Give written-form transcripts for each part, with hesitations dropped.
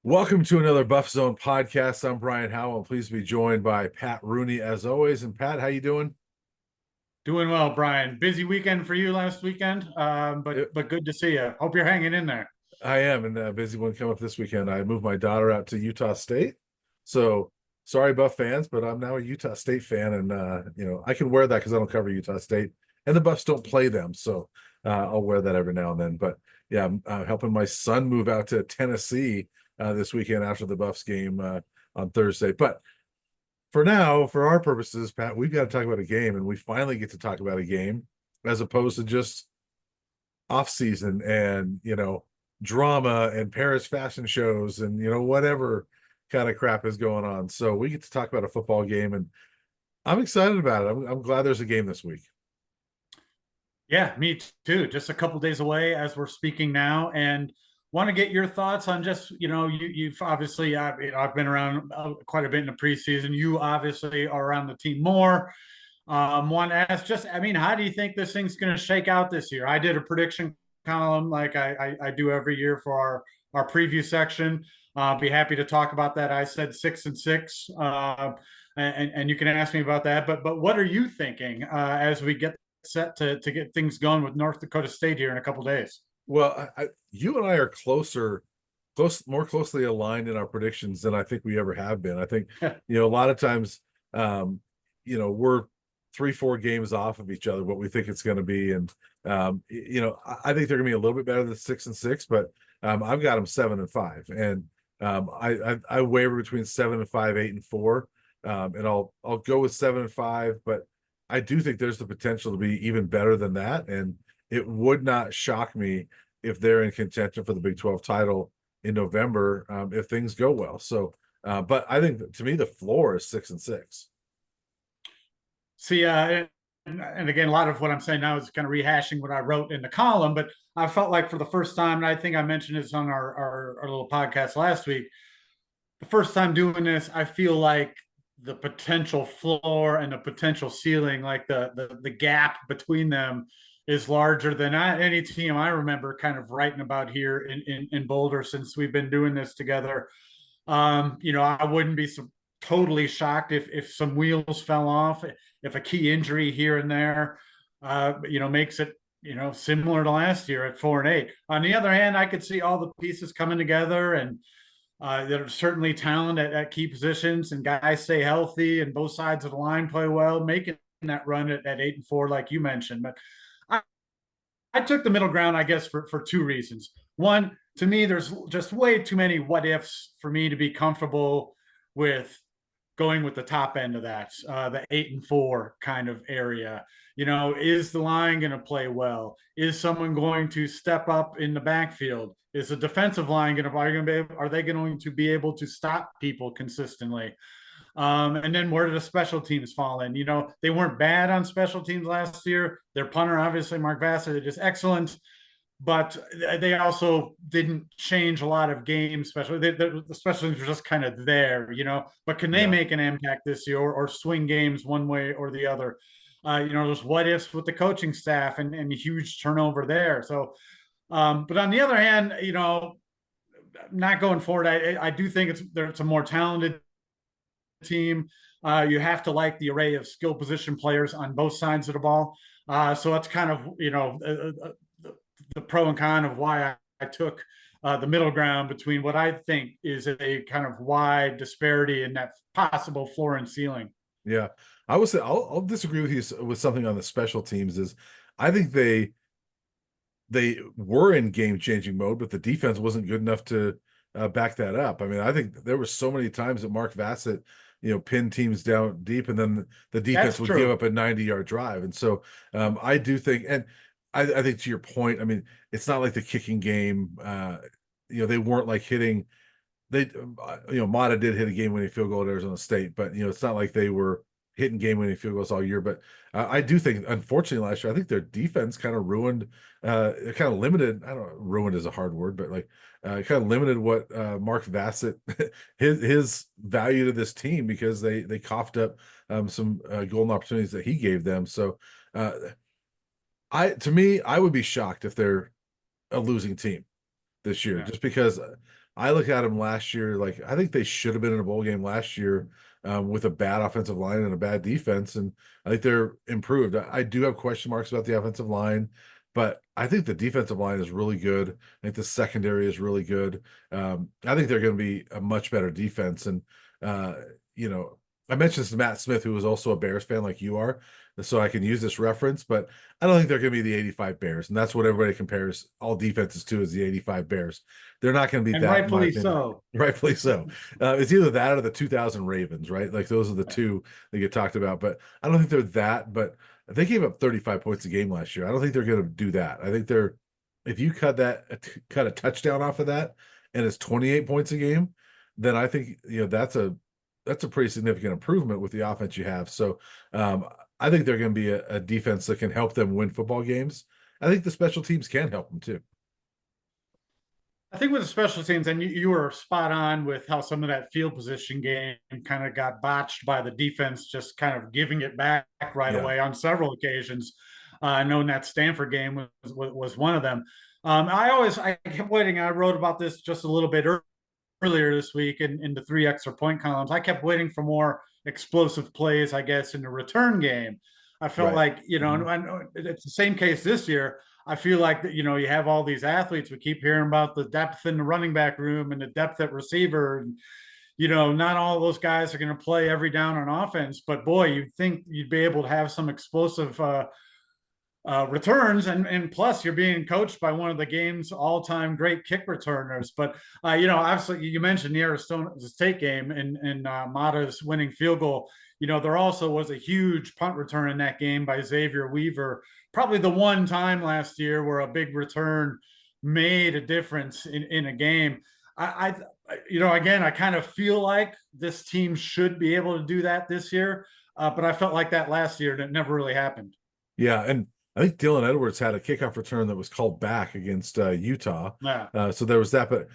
Welcome to another BuffZone podcast. I'm Brian Howell. Pleased to be joined by Pat Rooney as always. And Pat, how you doing? Doing well, Brian. Busy weekend for you last weekend, but It- but good to see you. Hope you're hanging in there. I am, and a busy one coming up this weekend. I moved my daughter out to Utah State, so sorry, Buff fans, but I'm now a Utah State fan, and I can wear that because I don't cover Utah State, and the Buffs don't play them, so I'll wear that every now and then. But yeah, I'm helping my son move out to Tennessee this weekend after the Buffs game on Thursday. But for now, for our purposes, Pat, we've got to talk about a game, and we finally get to talk about a game as opposed to just off season and drama and Paris fashion shows and whatever kind of crap is going on. So we get to talk about a football game, and I'm excited about it. I'm glad there's a game this week. Yeah, me too. Just a couple days away as we're speaking now, and want to get your thoughts on just you've obviously I've been around quite a bit in the preseason. You obviously are around the team more. Want to ask just, I mean, how do you think this thing's going to shake out this year? I did a prediction column like I do every year for our preview section. Be happy to talk about that. I said 6-6, and you can ask me about that. But what are you thinking as we get set to get things going with North Dakota State here in a couple days? Well, you and I are more closely aligned in our predictions than I think we ever have been. I think, a lot of times, we're 3-4 games off of each other, what we think it's going to be. And, I think they're going to be a little bit better than 6-6, but I've got them 7-5. And I waver between 7-5, 8-4. And I'll go with 7-5, but I do think there's the potential to be even better than that. And it would not shock me if they're in contention for the Big 12 title in November, if things go well. So, but I think to me, the floor is 6-6. See, and again, a lot of what I'm saying now is kind of rehashing what I wrote in the column, but I felt like for the first time, and I think I mentioned this on our little podcast last week, the first time doing this, I feel like the potential floor and the potential ceiling, like the gap between them, is larger than any team I remember kind of writing about here in Boulder since we've been doing this together. I wouldn't be so totally shocked if some wheels fell off, if a key injury here and there, makes it similar to last year at 4-8. On the other hand, I could see all the pieces coming together, and there's certainly talent at key positions, and guys stay healthy, and both sides of the line play well, making that run at 8-4, like you mentioned. But I took the middle ground, I guess, for two reasons. One, to me, there's just way too many what ifs for me to be comfortable with going with the top end of that, the 8-4 kind of area. Is the line going to play well? Is someone going to step up in the backfield? Is the defensive line going to are they going to be able to stop people consistently? And then where do the special teams fall in? They weren't bad on special teams last year. Their punter, obviously, Mark Vassar, they're just excellent, but they also didn't change a lot of games, especially the special teams were just kind of there, but can they Yeah. make an impact this year or swing games one way or the other? There's what ifs with the coaching staff and huge turnover there. So, but on the other hand, not going forward, I do think it's a more talented team. You have to like the array of skill position players on both sides of the ball. So that's kind of the pro and con of why I took the middle ground between what I think is a kind of wide disparity in that possible floor and ceiling. Yeah. I would say I'll disagree with you with something on the special teams is I think they were in game-changing mode, but the defense wasn't good enough to back that up. I mean, I think there were so many times that Mark Vassett, pinned teams down deep, and then the defense That's would give true. up a 90-yard drive. And so I do think, and I think to your point, I mean, it's not like the kicking game. They weren't like hitting. Mata did hit a game-winning field goal at Arizona State, but it's not like they were hitting game-winning field goals all year. But I do think, unfortunately, last year, I think their defense kind of ruined, kind of limited. I don't know, ruined is a hard word, but like kind of limited what Mark Vassett his value to this team because they coughed up some golden opportunities that he gave them. So to me, I would be shocked if they're a losing team this year, Yeah. just because I look at them last year, like I think they should have been in a bowl game last year with a bad offensive line and a bad defense, and I think they're improved. I do have question marks about the offensive line, but I think the defensive line is really good. I think the secondary is really good. I think they're going to be a much better defense, and uh, you know, I mentioned this to Matt Smith, who is also a Bears fan like you are, so I can use this reference, but I don't think they're going to be the 85 Bears, and that's what everybody compares all defenses to, is the 85 Bears. They're not going to be And that, in my rightfully opinion. so. Rightfully so. It's either that or the 2000 Ravens, right? Like those are the two that get talked about, but I don't think they're that. But they gave up 35 points a game last year. I don't think they're going to do that. I think they're, if you cut a touchdown off of that, and it's 28 points a game, then I think that's a pretty significant improvement with the offense you have. So I think they're going to be a defense that can help them win football games. I think the special teams can help them too. I think with the special teams, and you were spot on with how some of that field position game kind of got botched by the defense, just kind of giving it back right Yeah. away on several occasions. Knowing that Stanford game was one of them. I kept waiting. I wrote about this just a little bit earlier this week in the three extra point columns. I kept waiting for more explosive plays, I guess, in the return game. I felt Right. like, and it's the same case this year. I feel like that, you have all these athletes. We keep hearing about the depth in the running back room and the depth at receiver. And, not all those guys are going to play every down on offense, but boy, you'd think you'd be able to have some explosive returns, and plus you're being coached by one of the game's all-time great kick returners. But obviously you mentioned the Arizona State game and Mata's winning field goal. There also was a huge punt return in that game by Xavier Weaver, probably the one time last year where a big return made a difference in a game. Again, I kind of feel like this team should be able to do that this year, but I felt like that last year, and it never really happened. Yeah, and I think Dylan Edwards had a kickoff return that was called back against Utah. Yeah. So there was that. But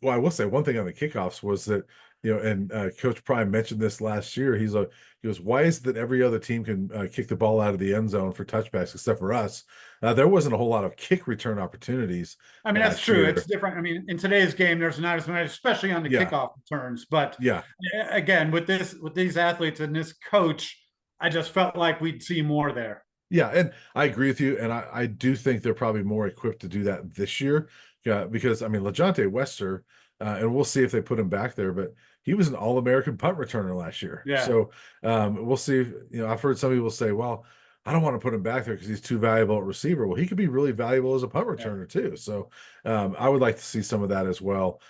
well, I will say one thing on the kickoffs was that, and Coach Prime mentioned this last year. He goes, why is it that every other team can kick the ball out of the end zone for touchbacks except for us? There wasn't a whole lot of kick return opportunities I mean, that's last true. year. It's different. I mean, in today's game, there's not as many, especially on the Yeah. kickoff returns. But Yeah. again, with these athletes and this coach, I just felt like we'd see more there. Yeah, and I agree with you, and I do think they're probably more equipped to do that this year, because I mean LeJohntay Wester, and we'll see if they put him back there, but he was an All-American punt returner last year. Yeah. So we'll see. I've heard some people say, "Well, I don't want to put him back there because he's too valuable at receiver." Well, he could be really valuable as a punt returner too. So I would like to see some of that as well.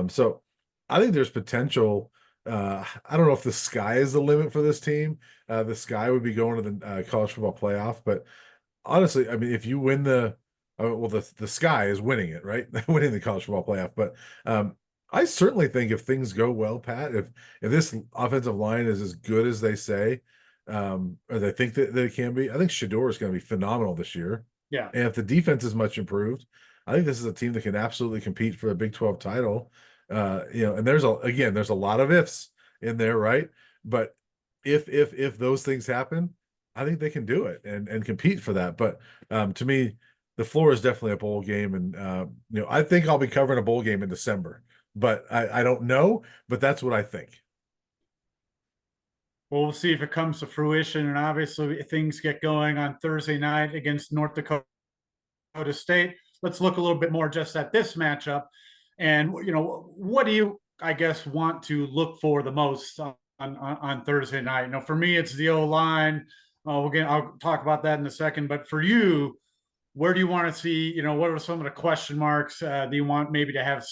So I think there's potential. I don't know if the sky is the limit for this team. The sky would be going to the college football playoff, but honestly, I mean, if you win the sky is winning it, right? Winning the college football playoff. But I certainly think if things go well, Pat, if this offensive line is as good as they say, or they think that they can be, I think Shador is going to be phenomenal this year. Yeah. And if the defense is much improved, I think this is a team that can absolutely compete for the Big 12 title. And there's a lot of ifs in there, right? But if those things happen, I think they can do it and compete for that. But to me, the floor is definitely a bowl game, and I think I'll be covering a bowl game in December, but I don't know, but that's what I think. Well, we'll see if it comes to fruition, and obviously things get going on Thursday night against North Dakota State. Let's look a little bit more just at this matchup, and what do you, I guess, want to look for the most on Thursday night? For me, it's the O line. I'll talk about that in a second. But for you, where do you want to see? What are some of the question marks that you want maybe to have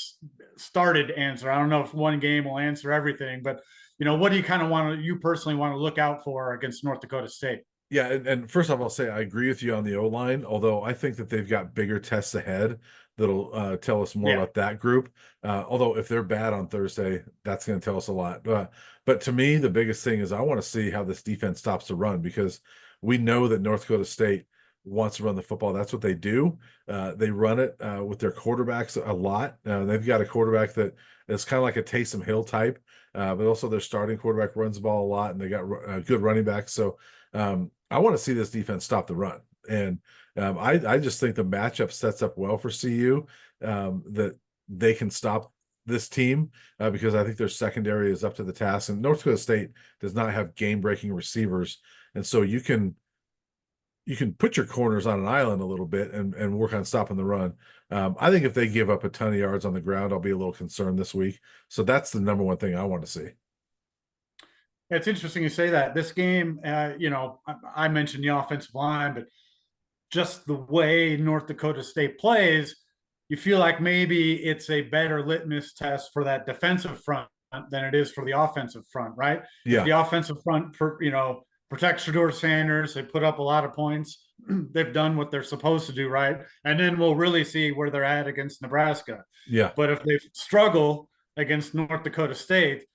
started answer? I don't know if one game will answer everything, but what do you kind of you personally want to look out for against North Dakota State? Yeah, and first off, I'll say I agree with you on the O line, although I think that they've got bigger tests ahead that'll tell us more about that group. Although if they're bad on Thursday, that's going to tell us a lot. But to me, the biggest thing is I want to see how this defense stops the run, because we know that North Dakota State wants to run the football. That's what they do. They run it with their quarterbacks a lot. They've got a quarterback that is kind of like a Taysom Hill type, but also their starting quarterback runs the ball a lot, and they got good running backs. So I want to see this defense stop the run. And I just think the matchup sets up well for CU, that they can stop this team because I think their secondary is up to the task. And North Dakota State does not have game-breaking receivers, and so you can put your corners on an island a little bit and work on stopping the run. I think if they give up a ton of yards on the ground, I'll be a little concerned this week. So that's the number one thing I want to see. It's interesting you say that. This game, I mentioned the offensive line, but just the way North Dakota State plays, you feel like maybe it's a better litmus test for that defensive front than it is for the offensive front, right? If Yeah, the offensive front, protects Shador Sanders, they put up a lot of points. They've done what they're supposed to do, right? And then we'll really see where they're at against Nebraska. yeah. But if they struggle against North Dakota State,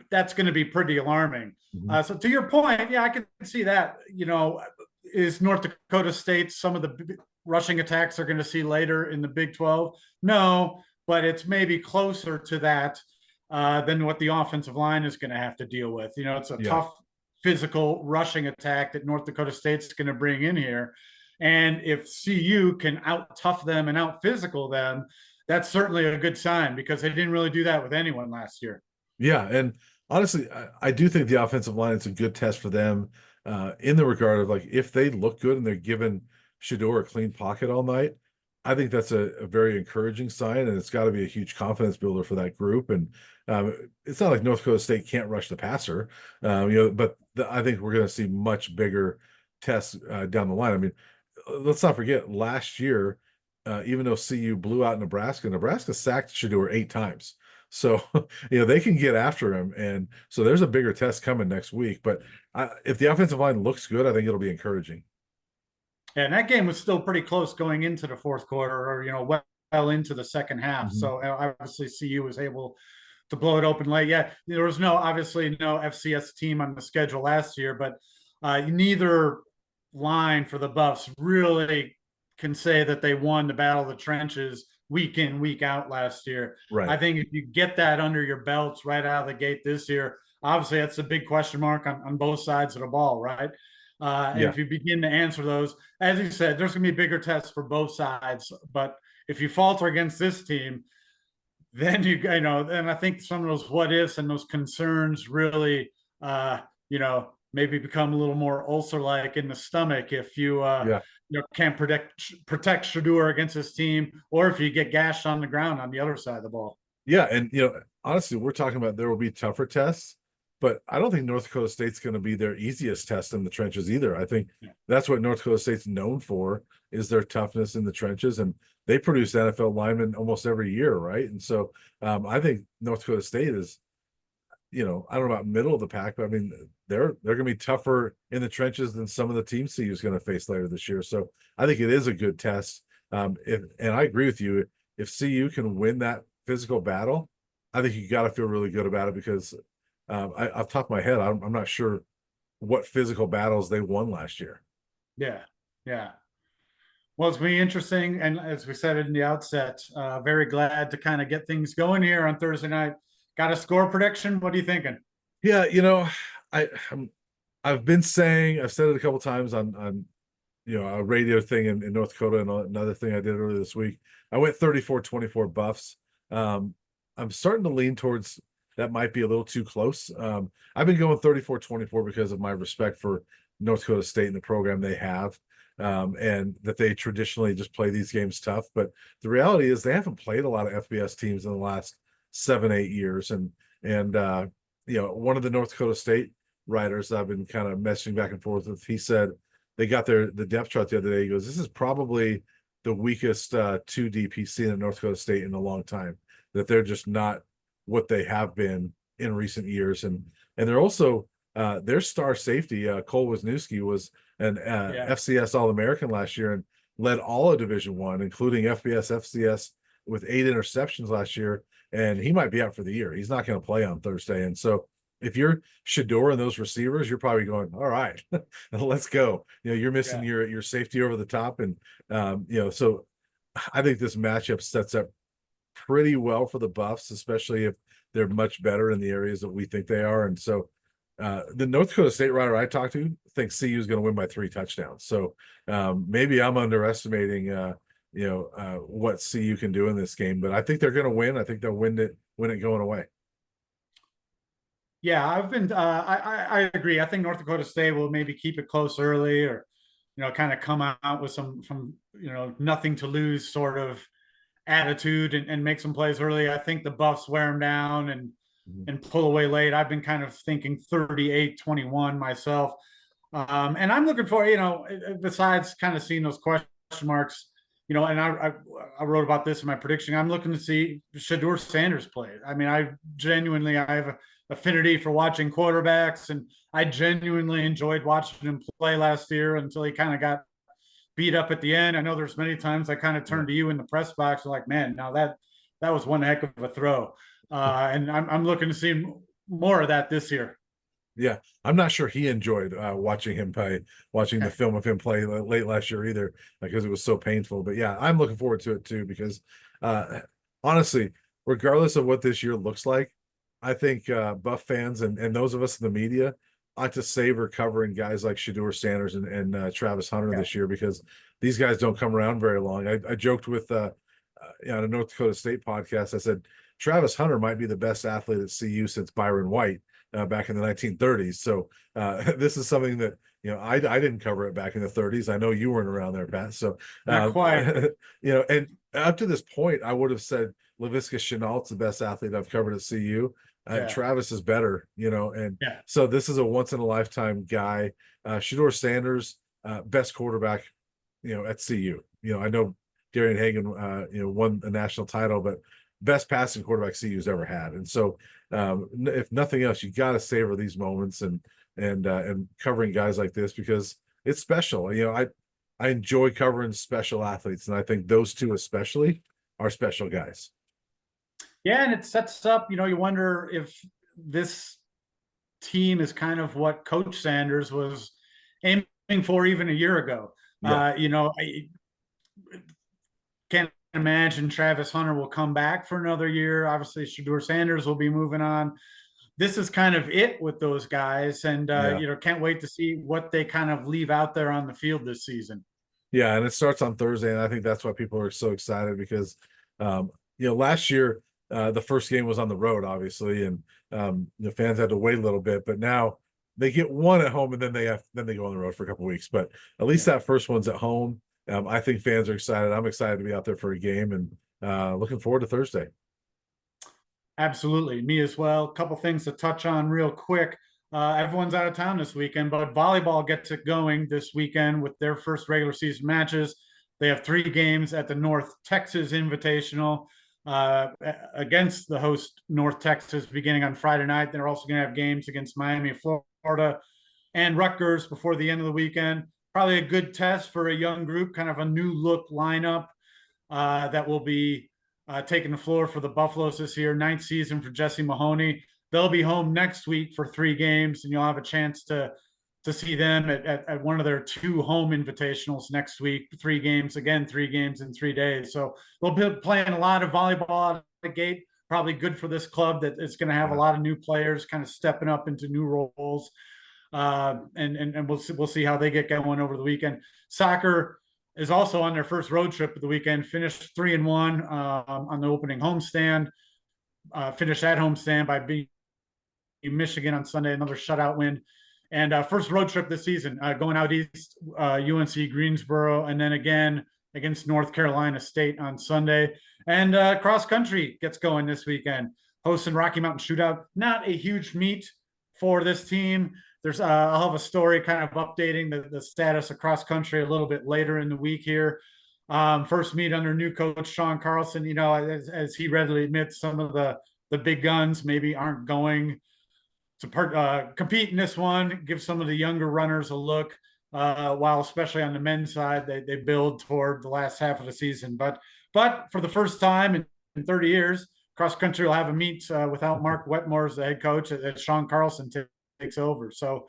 that's going to be pretty alarming. Mhm. So to your point, yeah, I can see that. Is North Dakota State some of the rushing attacks they're going to see later in the Big 12? No, but it's maybe closer to that than what the offensive line is going to have to deal with. It's a Yeah. tough physical rushing attack that North Dakota State's going to bring in here. And if CU can out tough them and out physical them, that's certainly a good sign because they didn't really do that with anyone last year. Yeah, and honestly, I do think the offensive line is a good test for them in the regard of like if they look good and they're giving Shador a clean pocket all night, I think that's a very encouraging sign, and it's got to be a huge confidence builder for that group. And it's not like North Dakota State can't rush the passer, but I think we're going to see much bigger tests down the line. I mean, let's not forget last year, even though CU blew out Nebraska, Nebraska sacked Shador 8 times. So, they can get after him. And so there's a bigger test coming next week. But if the offensive line looks good, I think it'll be encouraging. And that game was still pretty close going into the fourth quarter, or well into the second half. Mhm. So obviously, CU was able to blow it open late. Yeah, there was obviously no FCS team on the schedule last year, but neither line for the Buffs really can say that they won the battle of the trenches week in, week out last year. I Right. think if you get that under your belts right out of the gate this year, obviously that's a big question mark on both sides of the ball, right? And Yeah. if you begin to answer those, as you said, there's going to be bigger tests for both sides. But if you falter against this team, then and I think some of those what ifs and those concerns really, maybe become a little more ulcer like in the stomach if you, Yeah. can't protect Shador against his team, or if you get gashed on the ground on the other side of the ball. Yeah. And, honestly, we're talking about there will be tougher tests, but I don't think North Dakota State's going to be their easiest test in the trenches either. I think that's what North Dakota State's known for is their toughness in the trenches. And they produce NFL linemen almost every year, right? And so I think North Dakota State is, I don't know about middle of the pack, but I mean, they're going to be tougher in the trenches than some of the teams CU is going to face later this year. So I think it is a good test. And I agree with you. If CU can win that physical battle, I think you got to feel really good about it because off the top of my head, I'm not sure what physical battles they won last year. Yeah, yeah. Well, it's going to be interesting. And as we said in the outset, very glad to kind of get things going here on Thursday night. Got a score prediction? What are you thinking? Yeah, I I've been saying I've said it a couple times on a radio thing in North Dakota and another thing I did earlier this week. I went 34-24 Buffs. I'm starting to lean towards that might be a little too close. I've been going 34-24 because of my respect for North Dakota State and the program they have. And that they traditionally just play these games tough. But the reality is they haven't played a lot of FBS teams in the last 7-8 years. And one of the North Dakota State writers I've been kind of messaging back and forth with, he said they got the depth chart the other day. He goes, this is probably the weakest 2 DPC in North Dakota State in a long time, that they're just not what they have been in recent years. And they're also their star safety, Cole Wisniewski, was an FCS All-American last year and led all of Division One, including FBS, FCS, with 8 interceptions last year. And he might be out for the year. He's not going to play on Thursday. And so if you're Shador and those receivers, you're probably going, all right, let's go. You're missing your safety over the top. And, so I think this matchup sets up pretty well for the Buffs, especially if they're much better in the areas that we think they are. And so the North Dakota State writer I talked to thinks CU is going to win by 3 touchdowns. So maybe I'm underestimating what CU can do in this game. But I think they're going to win. I think they'll win it going away. Yeah, I've been. I agree. I think North Dakota State will maybe keep it close early, or kind of come out with some nothing to lose sort of attitude and make some plays early. I think the Buffs wear them down Mhm. and pull away late. I've been kind of thinking 38-21 myself. And I'm looking for, besides kind of seeing those question marks, and I wrote about this in my prediction. I'm looking to see Shador Sanders play. I mean, I have affinity for watching quarterbacks, and I genuinely enjoyed watching him play last year until he kind of got beat up at the end. I know there's many times I kind of Yeah. turned to you in the press box, like, man, now that was one heck of a throw. And I'm looking to see more of that this year. Yeah, I'm not sure he enjoyed watching him play, watching the film of him play late last year either, because it was so painful. But yeah, I'm looking forward to it too, because honestly, regardless of what this year looks like, I think Buff fans and those of us in the media ought to savor covering guys like Shador Sanders and Travis Hunter this year, because these guys don't come around very long. I joked with on a North Dakota State podcast. I said Travis Hunter might be the best athlete at CU since Byron White back in the 1930s. So this is something that I didn't cover it back in the 30s. I know you weren't around there, Pat. So Not quite. and up to this point, I would have said Laviska Chenault's the best athlete I've covered at CU. Yeah. Travis is better, and Yeah. so this is a once in a lifetime guy. Shador Sanders, best quarterback, at CU. I know Darian Hagan, won a national title, but best passing quarterback CU's ever had. And so, if nothing else, you got to savor these moments and covering guys like this, because it's special. I enjoy covering special athletes, and I think those two especially are special guys. Yeah, and it sets up, you wonder if this team is kind of what Coach Sanders was aiming for even a year ago. Yeah. I can't imagine Travis Hunter will come back for another year. Obviously, Shador Sanders will be moving on. This is kind of it with those guys, and Yeah. can't wait to see what they kind of leave out there on the field this season. Yeah, and it starts on Thursday, and I think that's why people are so excited, because last year the first game was on the road, obviously, and the fans had to wait a little bit, but now they get one at home, and then they go on the road for a couple of weeks. But at least that first one's at home. I think fans are excited. I'm excited to be out there for a game, and looking forward to Thursday. Absolutely, me as well. A couple things to touch on real quick. Everyone's out of town this weekend, but volleyball gets it going this weekend with their first regular season matches. They have 3 games at the North Texas Invitational against the host North Texas beginning on Friday night. They're also going to have games against Miami, Florida, and Rutgers before the end of the weekend. Probably a good test for a young group, kind of a new look lineup that will be taking the floor for the Buffaloes this year. 9th season for Jesse Mahoney. They'll be home next week for 3 games, and you'll have a chance to see them at one of their 2 home invitationals next week. 3 games, again, 3 games in 3 days. So they'll be playing a lot of volleyball out of the gate. Probably good for this club that is going to have a lot of new players kind of stepping up into new roles. And we'll see how they get going over the weekend. Soccer is also on their first road trip of the weekend. Finished 3-1 on the opening homestand. Finished that homestand by beating Michigan on Sunday, another shutout win. And first road trip this season, going out east, UNC Greensboro, and then again against North Carolina State on Sunday. And cross country gets going this weekend, hosting Rocky Mountain Shootout. Not a huge meet for this team. I'll have a story kind of updating the status of cross country a little bit later in the week here. First meet under new coach Sean Carlson. As he readily admits, some of the big guns maybe aren't going to compete in this one. Give some of the younger runners a look, while especially on the men's side, they build toward the last half of the season. But for the first time in 30 years, cross country will have a meet without Mark Wetmore as the head coach, as Sean Carlson takes over. So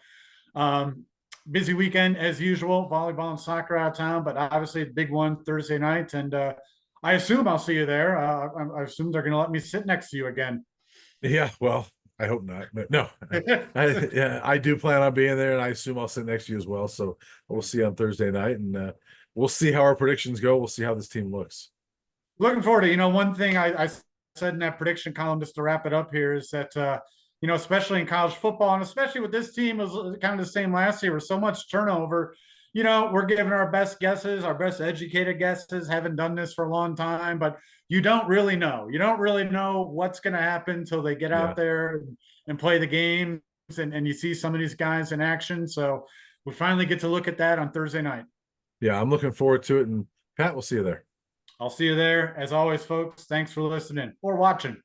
busy weekend as usual, volleyball and soccer out of town, but obviously the big one Thursday night. And I assume I'll see you there. I assume they're going to let me sit next to you again. Yeah, well, I hope not, but no, I do plan on being there, and I assume I'll sit next to you as well. So we'll see on Thursday night, and we'll see how our predictions go. We'll see how this team looks. Looking forward to, one thing I said in that prediction column, just to wrap it up here, is that, especially in college football, and especially with this team, it was kind of the same last year with so much turnover. We're giving our best guesses, our best educated guesses, haven't done this for a long time, but you don't really know. You don't really know what's going to happen until they get out there and play the games and you see some of these guys in action. So we finally get to look at that on Thursday night. Yeah, I'm looking forward to it. And Pat, we'll see you there. I'll see you there. As always, folks, thanks for listening or watching.